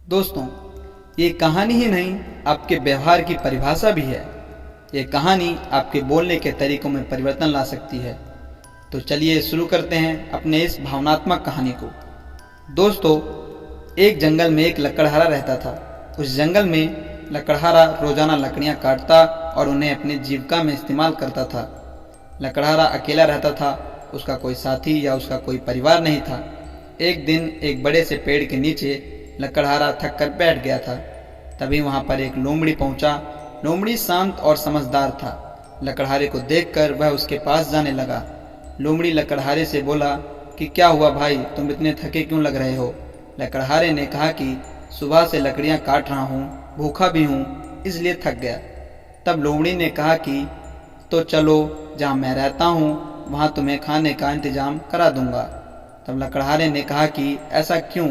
दोस्तों, ये कहानी ही नहीं आपके व्यवहार की परिभाषा भी है। ये कहानी आपके बोलने के तरीकों में परिवर्तन ला सकती है। तो चलिए शुरू करते हैं अपने इस भावनात्मक कहानी को। दोस्तों, एक जंगल में एक लकड़हारा रहता था। उस जंगल में लकड़हारा रोजाना लकड़ियां काटता और उन्हें अपनी जीविका में इस्तेमाल करता था। लकड़हारा अकेला रहता था, उसका कोई साथी या उसका कोई परिवार नहीं था। एक दिन एक बड़े से पेड़ के नीचे लकड़हारा थक कर बैठ गया था। तभी वहां पर एक लोमड़ी पहुंचा। लोमड़ी शांत और समझदार था। लकड़हारे को देखकर वह उसके पास जाने लगा। लोमड़ी लकड़हारे से बोला कि क्या हुआ भाई, तुम इतने थके क्यों लग रहे हो। लकड़हारे ने कहा कि सुबह से लकड़ियां काट रहा हूँ, भूखा भी हूँ, इसलिए थक गया। तब लोमड़ी ने कहा कि तो चलो, जहाँ मैं रहता हूँ वहाँ तुम्हें खाने का इंतजाम करा दूंगा। तब लकड़हारे ने कहा कि ऐसा क्यों।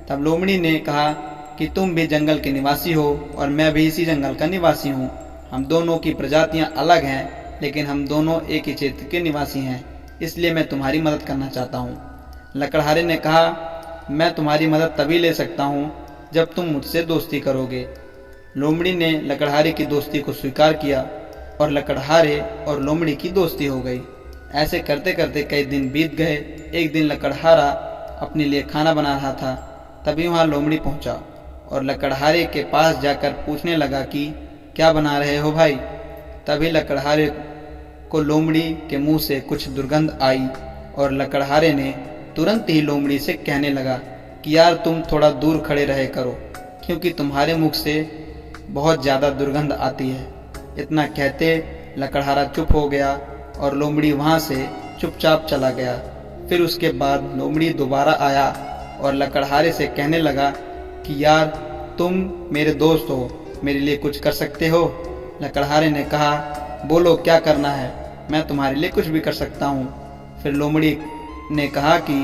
तब लोमड़ी ने कहा कि तुम भी जंगल के निवासी हो और मैं भी इसी जंगल का निवासी हूँ। हम दोनों की प्रजातियाँ अलग हैं, लेकिन हम दोनों एक ही क्षेत्र के निवासी हैं, इसलिए मैं तुम्हारी मदद करना चाहता हूँ। लकड़हारे ने कहा, मैं तुम्हारी मदद तभी ले सकता हूँ जब तुम मुझसे दोस्ती करोगे। लोमड़ी ने लकड़हारे की दोस्ती को स्वीकार किया और लकड़हारे और लोमड़ी की दोस्ती हो गई। ऐसे करते करते कई दिन बीत गए। एक दिन लकड़हारा अपने लिए खाना बना रहा था। तभी वहाँ लोमड़ी पहुंचा और लकड़हारे के पास जाकर पूछने लगा कि क्या बना रहे हो भाई। तभी लकड़हारे को लोमड़ी के मुंह से कुछ दुर्गंध आई और लकड़हारे ने तुरंत ही लोमड़ी से कहने लगा कि यार तुम थोड़ा दूर खड़े रहे करो, क्योंकि तुम्हारे मुख से बहुत ज़्यादा दुर्गंध आती है। इतना कहते लकड़हारा चुप हो गया और लोमड़ी वहाँ से चुपचाप चला गया। फिर उसके बाद लोमड़ी दोबारा आया और लकड़हारे से कहने लगा कि यार तुम मेरे दोस्त हो, मेरे लिए कुछ कर सकते हो। लकड़हारे ने कहा, बोलो क्या करना है, मैं तुम्हारे लिए कुछ भी कर सकता हूँ। फिर लोमड़ी ने कहा कि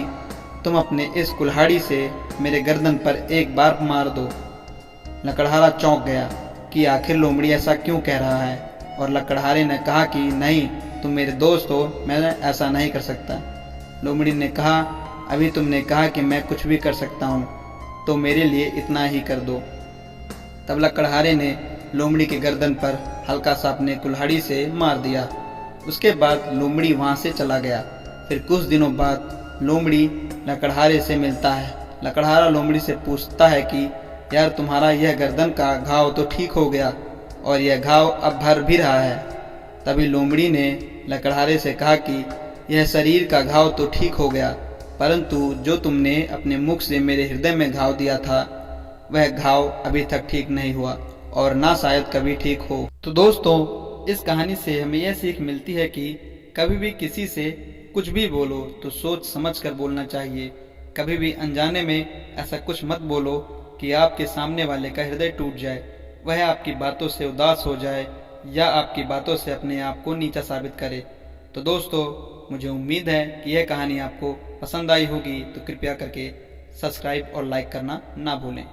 तुम अपने इस कुल्हाड़ी से मेरे गर्दन पर एक बार मार दो। लकड़हारा चौंक गया कि आखिर लोमड़ी ऐसा क्यों कह रहा है, और लकड़हारे ने कहा कि नहीं, तुम मेरे दोस्त हो, मैं ऐसा नहीं कर सकता। लोमड़ी ने कहा, अभी तुमने कहा कि मैं कुछ भी कर सकता हूँ, तो मेरे लिए इतना ही कर दो। तब लकड़हारे ने लोमड़ी के गर्दन पर हल्का सा अपने कुल्हाड़ी से मार दिया। उसके बाद लोमड़ी वहाँ से चला गया। फिर कुछ दिनों बाद लोमड़ी लकड़हारे से मिलता है। लकड़हारा लोमड़ी से पूछता है कि यार तुम्हारा यह गर्दन का घाव तो ठीक हो गया और यह घाव अब भर भी रहा है। तभी लोमड़ी ने लकड़हारे से कहा कि यह शरीर का घाव तो ठीक हो गया, परंतु जो तुमने अपने मुख से मेरे हृदय में घाव दिया था वह घाव अभी तक ठीक नहीं हुआ और ना शायद कभी ठीक हो। तो दोस्तों, इस कहानी से हमें यह सीख मिलती है कि कभी भी किसी से कुछ भी बोलो तो सोच समझ कर बोलना चाहिए। कभी भी अनजाने में ऐसा कुछ मत बोलो कि आपके सामने वाले का हृदय टूट जाए, वह आपकी बातों से उदास हो जाए या आपकी बातों से अपने आप को नीचा साबित करे। तो दोस्तों, मुझे उम्मीद है कि यह कहानी आपको पसंद आई होगी, तो कृपया करके सब्सक्राइब और लाइक करना ना भूलें।